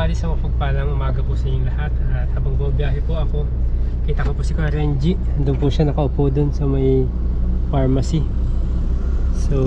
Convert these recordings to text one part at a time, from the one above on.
buddy, sa mapagpalang umaga po sa inyong lahat. At habang bumabiyahe po ako, kita ko po si Kuya Renji. Andun po siya nakaupo dun sa may pharmacy. So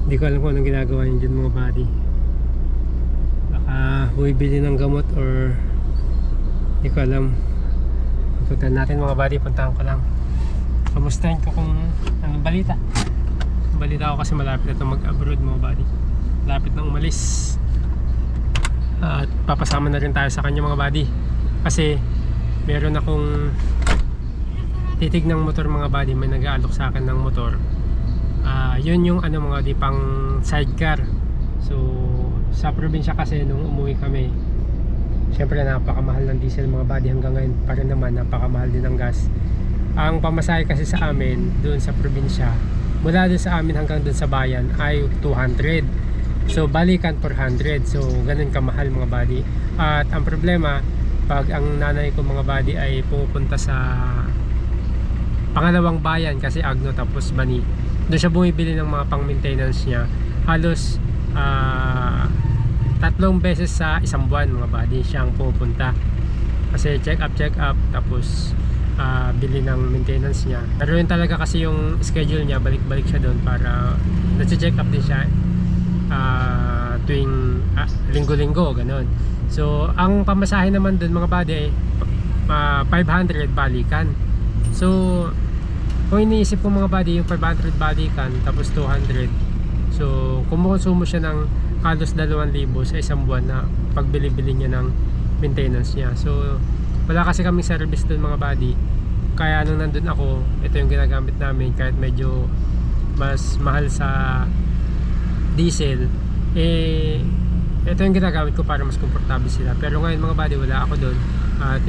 hindi ko alam kung anong ginagawa niya dyan mga buddy. Baka bumibili ng gamot or hindi ko alam. Puntahan natin mga buddy, puntahan ko lang. Kamustahin ko kung anong balita. Balita ako kasi malapit na ito mag-abroad mga buddy. Malapit na umalis. At papasama na rin tayo sa kanya mga buddy. Kasi meron akong titig ng motor mga buddy. May nag-aalok sa akin ng motor. Yun yung ano mga buddy, pang sidecar. So sa probinsya kasi nung umuwi kami, syempre napakamahal ng diesel mga buddy. Hanggang ngayon pa rin naman napakamahal din ng gas. Ang pamasahe kasi sa amin doon sa probinsya, mula doon sa amin hanggang doon sa bayan ay 200. So balikan 400. So ganun kamahal mga buddy. At ang problema, pag ang nanay ko mga buddy ay pumupunta sa pangalawang bayan, kasi Agno tapos Bani, doon siya bumibili ng mga pang maintenance niya. Halos 3 beses sa isang buwan mga buddy siyang pumupunta. Kasi check up tapos bili ng maintenance niya. Pero yun talaga kasi yung schedule niya, balik-balik siya doon para nag-check up din siya tuwing linggo-linggo, ganun. So ang pamasahe naman doon mga buddy 500 balikan. So kung iniisip ko mga buddy, yung 500 balikan tapos 200, so kumukonsumo siya ng halos 2,000 sa isang buwan na pagbili-bili niya ng maintenance niya. So wala kasi kaming service doon mga buddy, kaya nung nandun ako, ito yung ginagamit namin. Kahit medyo mas mahal sa diesel, ito yung ginagamit ko para mas komportable sila. Pero ngayon mga buddy, wala ako doon at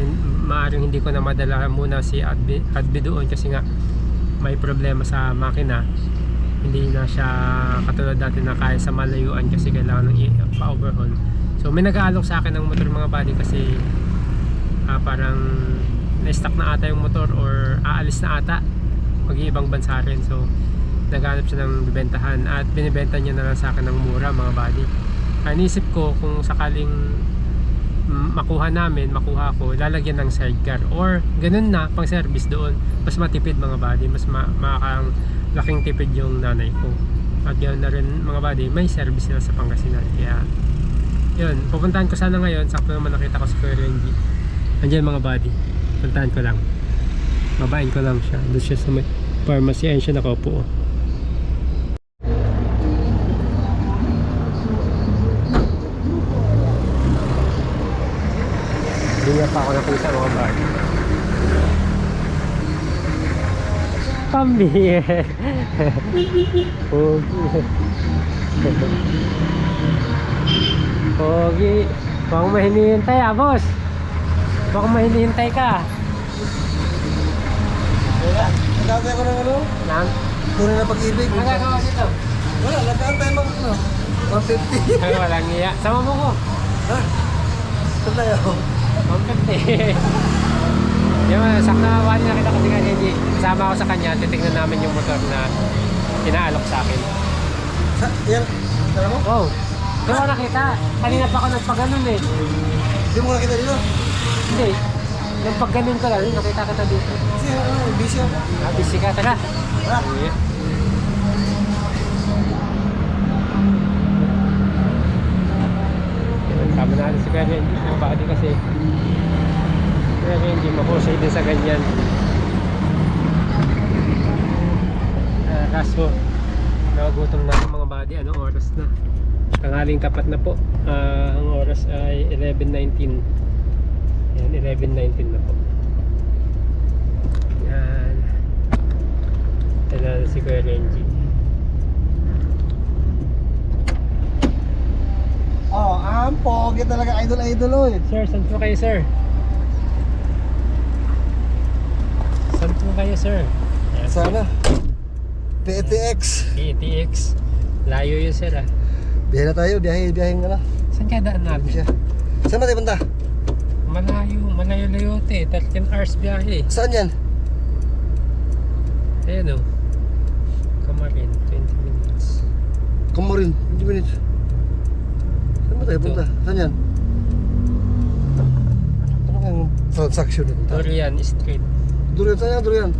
maaaring hindi ko na madala muna si Adbi doon kasi nga may problema sa makina. Hindi na siya katulad dati na kaya sa malayuan kasi kailangan ng pa-overhaul. So may nag-aalok sa akin ng motor mga buddy kasi parang na-stock na ata yung motor or aalis na ata mag-iibang bansa rin. So naghanap siya ng bibentahan at binibenta niya na lang sa akin ng mura mga buddy. Inisip ko kung sakaling makuha ko, lalagyan ng sidecar or ganun na pang service doon. Mas matipid mga buddy, mas makakang laking tipid yung nanay ko. At yun na rin mga buddy, may service sila sa Pangasinan. Kaya yun, pupuntahan ko sana ngayon. Sakto naman nakita ko si Kuya Renji. Andiyan mga buddy, puntahan ko lang, babain ko lang siya. Doon siya sa may pharmacy. Ayun siya nakaupo. Hindi niya pa ako nakita mga buddy. Pambihir. Pogi. Baka may hinihintay boss. Baka may hinihintay ka. Nagkakantay ko ng ano? Nang? Tunay na pag-ibig. Ang gagawa dito? Wala, nagkakantay mo ano? 150. Ay, walang iya. Sama mo ko. Ha? Saan tayo? 150. Yung sakto na wali nakita ko si Renji. Kasama ako sa kanya. Titignan namin yung motor na inaalok sa akin. Yan? Tala mo? Wow. Hindi ko nakita. Kanina pa ako nagpaganon eh. Hindi mo nakita dito? Hindi. Nung pagganon ko lang, nakita kita dito. Kasi ano, busy ako. Busy ka. Tara. Ha? Yeah. Kasama natin si Kuya Renji. Mga buddy kasi Kuya Renji mahusay din sa ganyan. Kaso nagutom na mga buddy. Anong oras na? Tanghaling tapat na po. Ang oras ay 11:19. Yan, 11:19 na po. Yan. Yan na si Kuya Renji. Oh, pogi talaga, idol oh. Sir, saan po kayo sir? Saan po kayo sir? Yan, Sana. PTX. PTX. Layo yun sir ah. Biyahe na tayo, biyahe nga na. Saan kaya daan natin? Saan ba tayo punta? Malayo-layo ito eh. 13 hours biyahe. Saan yan? Ayan o. Kamarin, 20 minutes. Kamarin, 20 minutes. Saan ba tayo Ito. punta? Saan yan? Ano kang transaction nito? Durian Street. Durian, saan yan? Durian?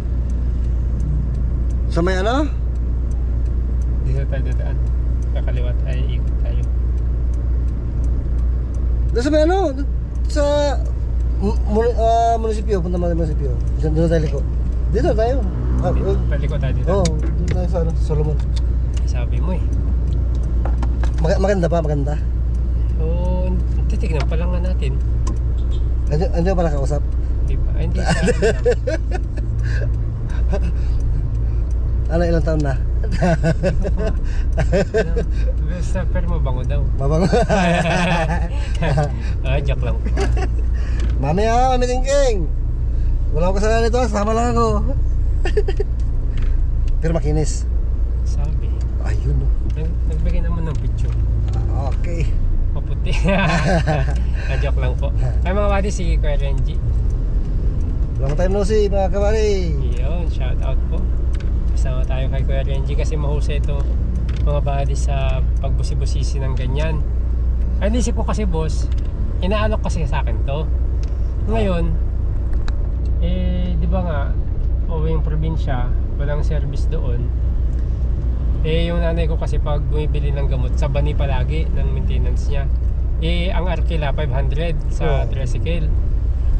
Sa may ano? Dito tayo dadaan. Kakaliwat ay ikot tayo. Doon sa may ano? Sa munisipyo, punta mo sa munisipyo. Doon tayo liko. Dito tayo. Paliko tayo dito. Oo, doon tayo sa ano, Solomon. Sabi mo eh. Maganda pa, maganda. Oo, titignan pa lang nga natin. Andiyan pa nakausap? Hindi pa. Ay, hindi sa akin lang. Ano, ilang taon na? Basta pero mabango daw. Mabango. Joke lang po. Mamaya, Mami Tingking. Wala akong kasalanan nito, sama lang ako. Pero makinis. Sabi. Ayun, no. Nagbigay naman ng picture. Okay. Maputi. Joke lang po. Ay mga buddy, si Kuya Renji. Long time no see, mga kabali. Yun, shout out po. Kasama tayo kay Kuya Renji kasi mahusay ito mga buddy sa pagbusi-busisi ng ganyan. Ay, naisip ko kasi boss, inaalok kasi sa akin to. Ngayon, di ba nga, yung probinsya, walang service doon. Yung nanay ko kasi pag bumibili ng gamot, sa bani palagi ng maintenance niya. Ang Arkela 500 sa tricycle.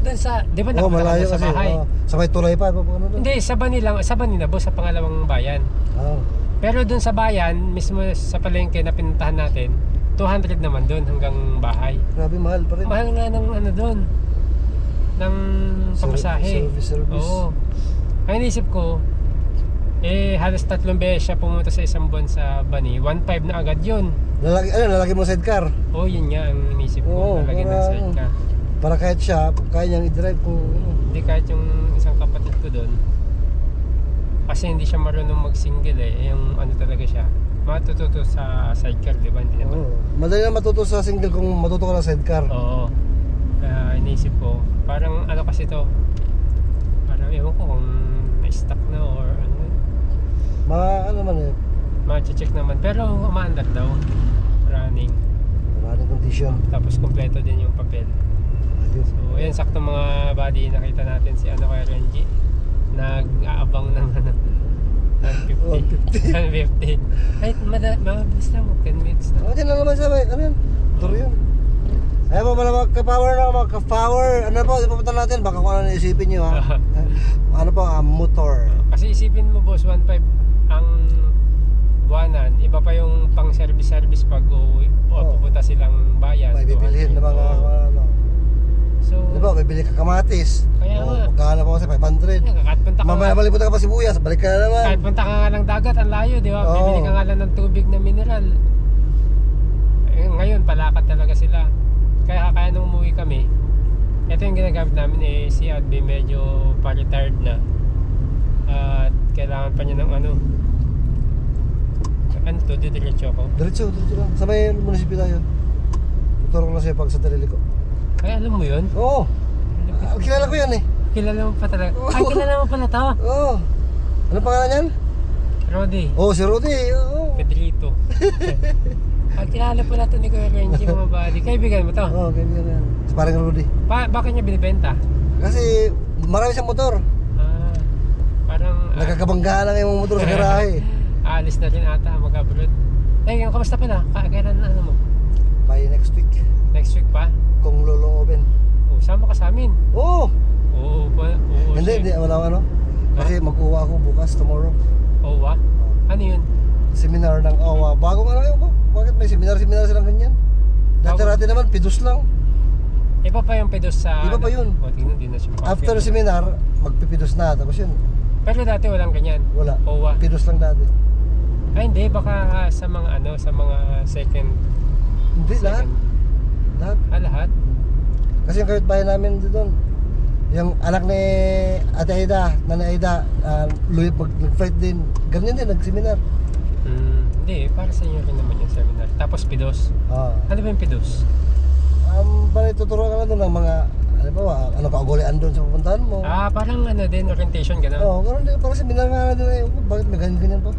Doon sa, di ba Malayo sa kasi. bahay? Sa may tulay pa. Ano doon? Hindi, sa bani lang, sa bani na boss, sa pangalawang bayan. Pero doon sa bayan, mismo sa palengke na pinuntahan natin, 200 naman doon hanggang bahay. Grabe, mahal pa rin. Mahal nga ng ano doon, ng pamasahe. Service. Oo. Ang inisip ko, halos 3 beses siya pumunta sa isang buwan sa Bani. 1.5 na agad yun. Lalagyan mo sidecar. Oo, yun nga ang inisip ko. Oo, Lalagyan ng para- sidecar. Para kahit siya, kaya niyang i-drive kung ano. Hindi kahit yung isang kapatid ko doon. Kasi hindi siya marunong mag-single yung ano talaga siya. Matututo sa sidecar, di ba? Hindi naman. Madali na matuto sa single kung matuto ka ng sidecar. Oo. Kaya inisip ko, parang ano kasi to, parang ewan ko kung na-stuck na or ano. Ano naman eh, Ma-check naman. Pero umaandar daw. Running. maraming condition. Tapos kompleto din yung papel. Ayun. So ayan, sakto mga buddy, nakita natin si ano kay Renji. Nag-aabang ng ano, ng 50. 150. Ay, mabilis lang mo, 10 minutes na. Diyan lang naman siya, may, ano yun? Tour yun. Ayaw po mga ka-power na, mga ka-power. Ano po, ipapunta natin, baka kung ano naisipin nyo ha. Ano po, motor. Kasi isipin mo boss, 1.5 ang buwanan. Iba pa yung pang service pag uuwi o pupunta silang bayan. May bibilhin na mga ano. So, Di ba, bibili ka kamatis. Kaya nga. Magkano pa kasi 500. kahit punta ka Mamaya balik punta ka pa sibuyas, balik ka na naman. kahit punta ka nga ng dagat, ang layo, di ba? Oo. Bibili ka nga lang ng tubig na mineral. Ngayon, palakad talaga sila. Kaya nung umuwi kami, ito yung ginagamit namin si Adby medyo pa-retired na. At kailangan pa niya ng ano to, didiretso ako. Diretso lang. Sa may munisipyo tayo. Tuturo ko lang sa'yo pag sa Tarili ko. Ay, alam mo yun? Oo. Kilala ko yan eh. Kilala mo pa talaga. Ay, kilala mo pala to. Oo. Ano pangalan yan? Rodi. Si Rudy. Oo. Pedrito. Ay, kilala pala to ni Kuya Renji, mga buddy. Kaibigan mo to? Kaibigan yan. Si parang Rudy. Bakit niya binibenta? Kasi marami siyang motor. Parang Nagkakabanggaan lang yung motor sa garahe. aalis na rin ata, mag-abroad. Kamusta pala? Kailan na ano mo? By next week. Next week pa? Kung lolo-open. Sama ka sa amin. Oo. Oo. Hindi. Wala ano. Kasi mag-uwa ako bukas, tomorrow. OWA? Ano yun? Seminar ng AWA. Bagong ano yun po? Bakit may seminar silang ganyan? Dati-rati naman, pidus lang. Iba pa yung pedos sa... Iba pa yun. Tingnan din na siya. After seminar, magpipidus na. Tapos yun, Pero dati walang ganyan. wala. OWA. Pidus lang dati. Ay hindi, baka sa mga sa mga second... Hindi, lahat. Lahat. Lahat? Kasi yung kapitbahay namin doon, yung anak ni Ate Aida, Nanay Aida, nag-fight din. Ganyan din, nag-seminar. Hindi, para sa inyo rin naman yung seminar. Tapos pedos. Ano ba yung pedos? Bali, tuturuan ka lang doon ng mga, ano pa, ugulian doon sa pupuntahan mo. Parang ano din, orientation gano'n. Ganun din, parang seminar nga na doon bakit may ganyan pa?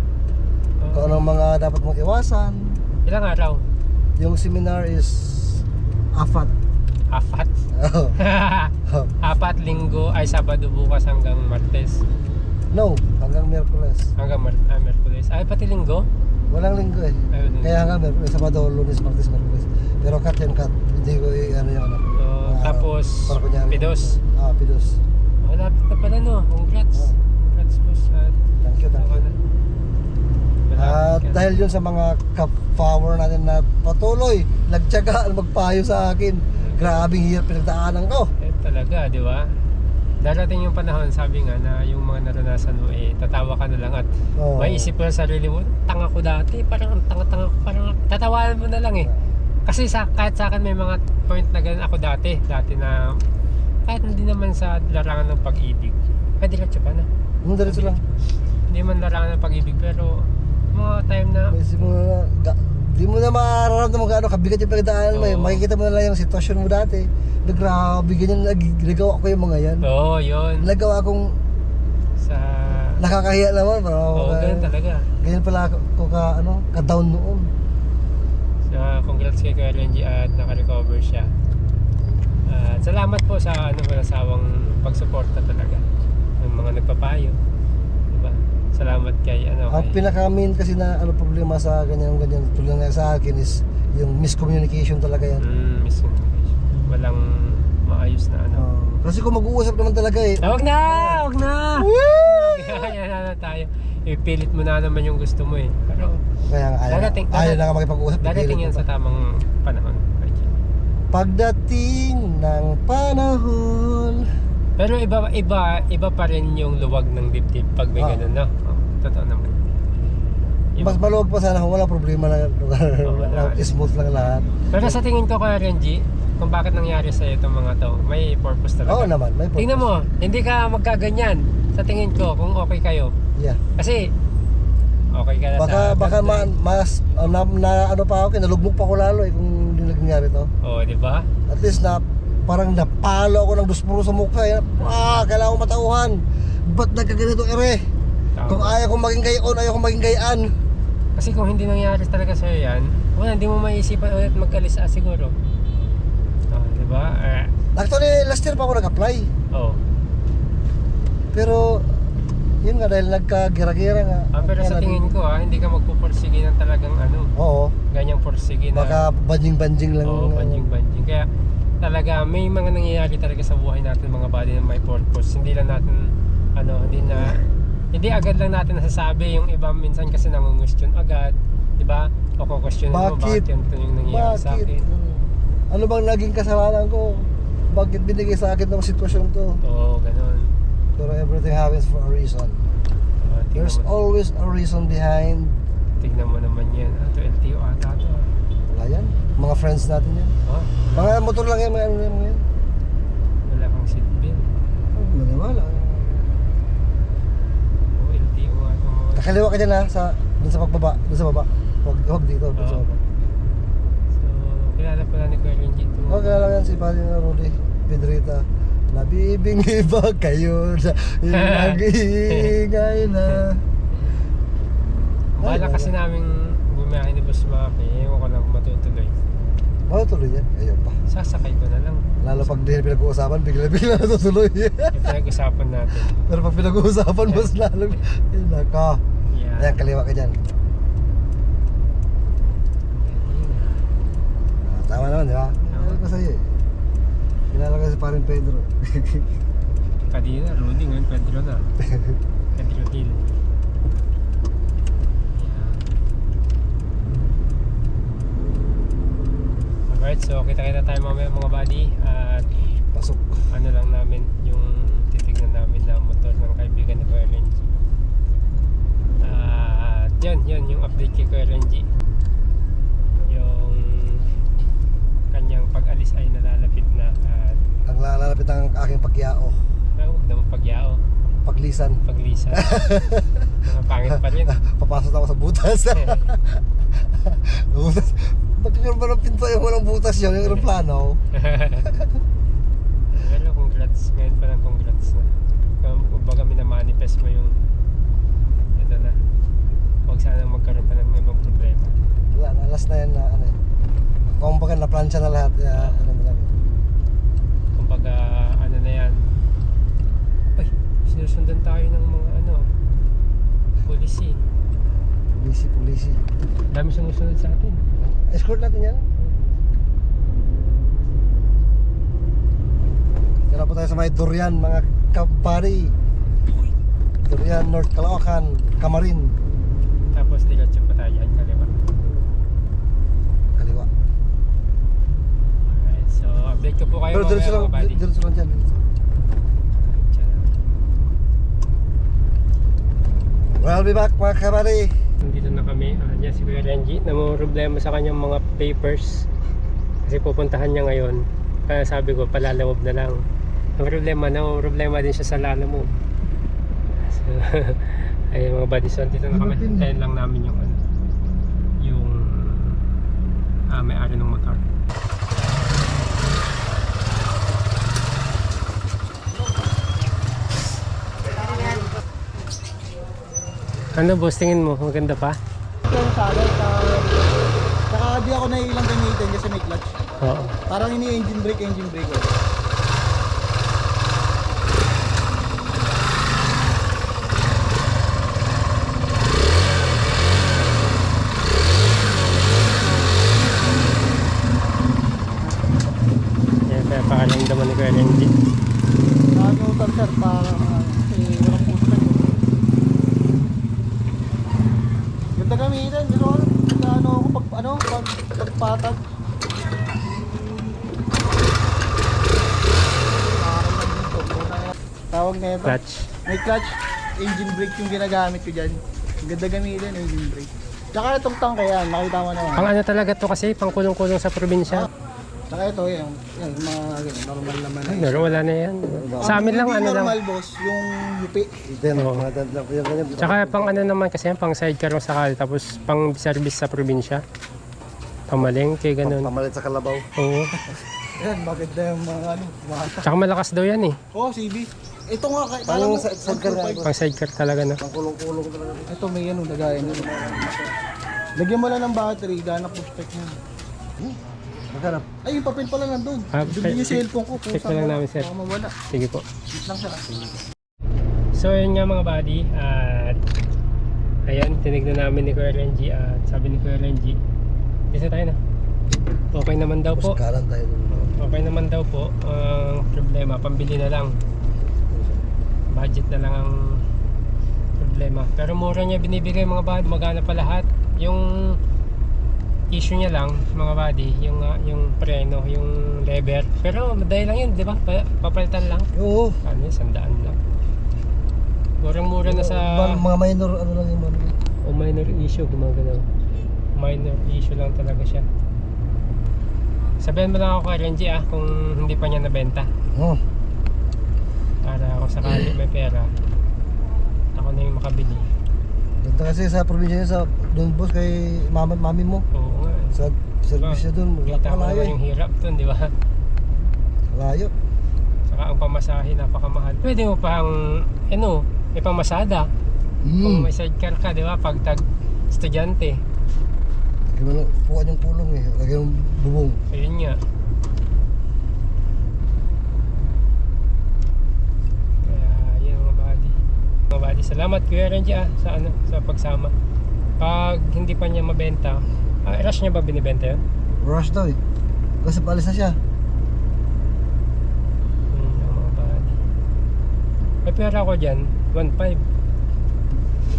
Kung anong mga dapat mong iwasan. Ilang araw? Yung seminar is apat. Apat. Oh. Apat, linggo, ay Sabado bukas hanggang Martes. No, hanggang Miyerkules. Hanggang Merkules. Ay, pati linggo? Walang linggo eh. Ay, linggo. Kaya hanggang Miyerkules, Sabado, Lunes, Martes, Miyerkules. Pero cut yan cut. Hindi ko ano yung ano. So, tapos, para kunyari. Pidos. Pidos. Malapit na pala, no? Congrats. Oh. Congrats, boss. Thank you, thank you. At dahil yun sa mga ka-power natin na patuloy nagtiyaga na magpayo sa akin, grabing hirap pinagdaanan ko. Talaga, di ba? Darating yung panahon, sabi nga na yung mga naranasan mo tatawa ka na lang at may isip mo sa sarili mo, tanga ko dati, parang tanga-tanga ko, parang tatawanan mo na lang Kasi kahit sa akin may mga point na ganun ako dati na kahit hindi naman sa larangan ng pag-ibig. Diretso pa na. Diretso lang. Hindi man larangan ng pag-ibig pero mga time na di mo na mararamdaman kung gaano kabigat yung pinagdaanan mo. Makikita mo na lang yung sitwasyon mo dati. Grabe, ganyan nagawa ko yung mga yan. Oo, yun. Nagawa kong sa nakakahiya naman. ganun talaga. Ganyan pala ako ka-down noon. So, congrats kay Kuya Renji at naka-recover siya. At salamat po sa walang sawang pagsuporta talaga ng mga nagpapayo. Diba? Salamat kay Ang pinaka-main kasi na problema sa ganyan tulad nga sa akin is yung miscommunication talaga yan. Miscommunication. Walang maayos na Kasi kung mag-uusap naman talaga Huwag na! Yan na tayo. Ipilit mo na naman yung gusto mo Pero kaya nga ayaw na nga makipag-uusap. Dadating yan sa tamang panahon. Pagdating ng panahon. Pero iba pa rin yung luwag ng dibdib pag may ganun, no? Totoo naman. Mas maluwag pa sana kung wala problema na lugar. Smooth lang lahat. Pero sa tingin ko, Kuya Renji, kung bakit nangyari sa itong mga to, may purpose talaga. Oo naman, may purpose. Tingnan mo, hindi ka magkaganyan sa tingin ko kung okay kayo. Yeah. Kasi okay ka na baka mas pa ako, nalugmok pa ako lalo kung hindi nangyari to. Oo, di ba? At least parang napalo ako ng duspuro sa mukha. Kailangan ko matauhan. Ba't nagkaganito Tama. Kung ayaw kong maging gayon, ayaw kong maging gayaan. Kasi kung hindi nangyari talaga sa'yo yan, hindi mo maisipan ulit mag-alis siguro. Di ba? Actually, last year pa ako nag-apply. Oo. Pero yun nga, dahil nagkagira-gira nga. Pero sa tingin ko hindi ka magpupursige ng talagang Oo. ganyang pursige na. Baka banjing-banjing lang. Oo, banjing-banjing. Kaya talaga may mga nangyayari talaga sa buhay natin mga body na may purpose. Hindi lang natin hindi agad lang natin nasasabi. Yung iba minsan kasi nangungustyon agad, di ba? O kung-question mo bakit yung nangyayari sa akin. Ano bang naging kasalanan ko? Bakit binigay sa akin ng sitwasyon to? Oo, ganun. Pero everything happens for a reason. There's always a reason behind. Tignan mo naman yan. Ito LTO ata ito. Wala yan. Mga friends natin yan. Mga motor lang yan. Mga yan. Wala kang seatbelt. Maniwala. LTO ata. Kakaliwa ka dyan dun sa pagbaba. Dun sa baba. Huwag dito. Dun sa baba. So, kilala pala ni Kuya Renji ito. Kilala yan si Pali na Rudy Pedrita. Nabibingi ba kayo na nag-iingay na? Bala kasi namin bumiyahin ni Boss Maki. Ewan ko lang kung matutuloy. Matutuloy yan? Ayun pa. Sasakay ko na lang. Lalo pag di pinag-uusapan, bigla-bigla natutuloy. Pinag-usapan natin. Pero pag pinag-uusapan, mas lalo. Ayun naka. Ayan, kaliwa ka dyan. Tama naman, di ba? Ano ko sa'yo Kilala ka si paring Pedro. Kanina, Rudy ngayon, Pedro na. Pedro Hill. Alright, so kita-kita tayo mamaya mga buddy. At pasok. Lang namin yung titignan namin na motor ng kaibigan ni Kuya Renji. At yun yung update kay Kuya Renji. Yung kanyang pag-alis ay nalalapit na. At ang lalapit ang aking pagyao. huwag naman pagyao. Paglisan. Mga pangit pa rin. Papasok ako sa butas. Butas. Bakit ba ng pinto yung walang butas yun? Yung aeroplano. Pero congrats. Ngayon pa lang congrats na. Kumbaga minamanifest mo yung ito na. Huwag sana magkaroon pa ng ibang problema. Wala na. Last na yan na kumbaga na plancha na lahat. Ano na lang. Kumbaga ano na yan. Ay, sinusundan tayo ng mga ano, polisi. Polisi. Dami sumusunod sa atin. Escort natin yan. Tira po tayo sa may Durian, mga kabari. Durian, North Caloocan, Camarin. Tapos diretso pa tayo yan, kaliwa. Kaliwa. Alright, so update ko po kayo Pero diretso lang, mga buddy. diretso lang dyan. We'll be back mga kabari. Nandito na kami. Yan si Kuya Renji. Problema sa kanyang mga papers. Kasi pupuntahan niya ngayon. Kaya sabi ko, palalamove na lang. Ang problema din siya sa lalamove. So, ayun mga buddies, so dito na kami. Hintayin lang namin yung may-ari ng motor. Ano boss, tingin mo? Maganda pa? Yung salad, saka di ako naiilang gamitin kasi may clutch. Oo. Parang ini-engine brake ko. Yan, kaya pakaramdaman ni Kuya Renji. Ano tal sir, parang kasi walang pusto yun. Ganda gamitin, pero ano ako pagpatag. Parang nandito, tawag na ito. Clutch. May clutch, engine brake yung ginagamit ko dyan. Ganda gamitin, engine brake. Tsaka itong tangke yan, makita mo naman. Pang ano talaga to kasi, pang kulong-kulong sa probinsya. Tsaka ito, yung mga normal naman. Pero wala na yan. Sa amin lang, Hindi ano lang. normal boss, yung yupi. Then, Oo. mga dad lang po yung ganyan. Tsaka pang ano naman kasi yan, pang sidecar ng sakal, tapos pang service sa probinsya. Pamalengke, ganun. Pamalit sa kalabaw. Oo. Yan, maganda yung mga mata. Tsaka malakas daw yan eh. Oh, CB. Ito nga, Parang parang sa sidecar nga. Pang sidecar talaga na. Pang kulong-kulong talaga. ito may ano, lagayan nyo. Lagyan mo lang ng battery, ganap po spec niya. Maghanap. Ay, yung papel pala nandun. Ah, Doon yung cellphone ko. check na lang namin, sir. Baka mawala. Sige po. Wait lang siya. So yun nga mga buddy, at ayan, tinignan namin ni Kuya Renji at sabi ni Kuya Renji, isa tayo na. Okay naman daw po. Kalan tayo dun. Okay naman daw po. Ang problema, pambili na lang. Budget na lang ang problema. Pero mura niya binibigay mga buddy, magana pa lahat. Yung issue niya lang mga buddy, yung preno, yung lever. Pero madali lang yun, di ba? Papalitan lang. Oo. Ano yun, 100 lang. Murang-mura na sa Mga minor, ano lang yung mga. o minor issue, gumagalaw. Minor issue lang talaga siya. Sabihan mo lang ako kay Renji kung hindi pa niya nabenta. Oh. Para kung sakali may pera, ako na yung makabili. Ganda kasi sa probinsya niya, sa doon boss kay mami mo. Oo nga. Sa service niya doon, Kita mo napakalayo naman eh. yung hirap dun, di ba? Layo. Saka ang pamasahe napakamahal. Pwede mo pang, may pamasada. Kung may sidecar ka, di ba? Pag estudyante. Lagyan mo lang, puwan yung kulong eh. Lagyan yung bubong. Ayun nga. Kaya yun mga buddy. Mga buddy, salamat Kuya Renji sa pagsama. Pag hindi pa niya mabenta, rush niya ba binibenta yun? Rush daw eh. Kasi paalis na siya. Yun lang mga buddy. May pera ako dyan, 1.5.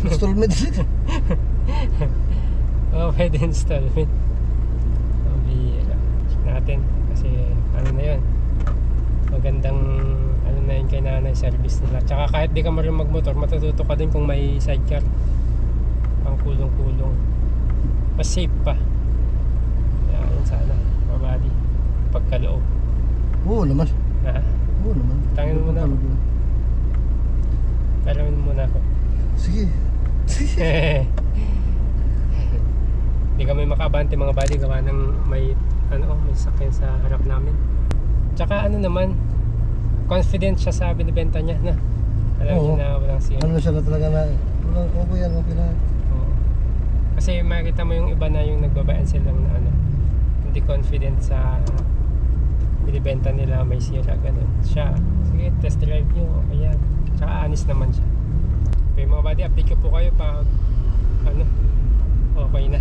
Installment din. Oo, pwede installment. Bihira. Check natin. Kasi ano na yun, magandang ano na yun kay nanay, service nila. Tsaka kahit di ka marunong magmotor, matututo ka din kung may sidecar. Pang kulong-kulong. Mas safe pa. Kaya yun sana, mga buddy. Pagkaloob. Oo naman. Ha? Oo naman. Tangin mo na. Palamin muna ako. Sige. Hindi kami makaabante mga buddy, gawa ng may sakyan sa harap namin. Tsaka ano naman, confident siya sa binibenta niya na. Alam niya Oo. na walang siya. Ano siya na talaga na, okay yan, okay na. Oo. Kasi makikita mo yung iba na yung nagbabayan silang na hindi confident sa binibenta nila, may sira, ganun. Siya, sige, test drive nyo, okay yan. Tsaka honest naman siya. Okay mga buddy, update ko po kayo pag okay na.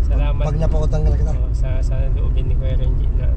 Salamat. Pag napakutang na kita. Sa loobin ni Kuya Renji na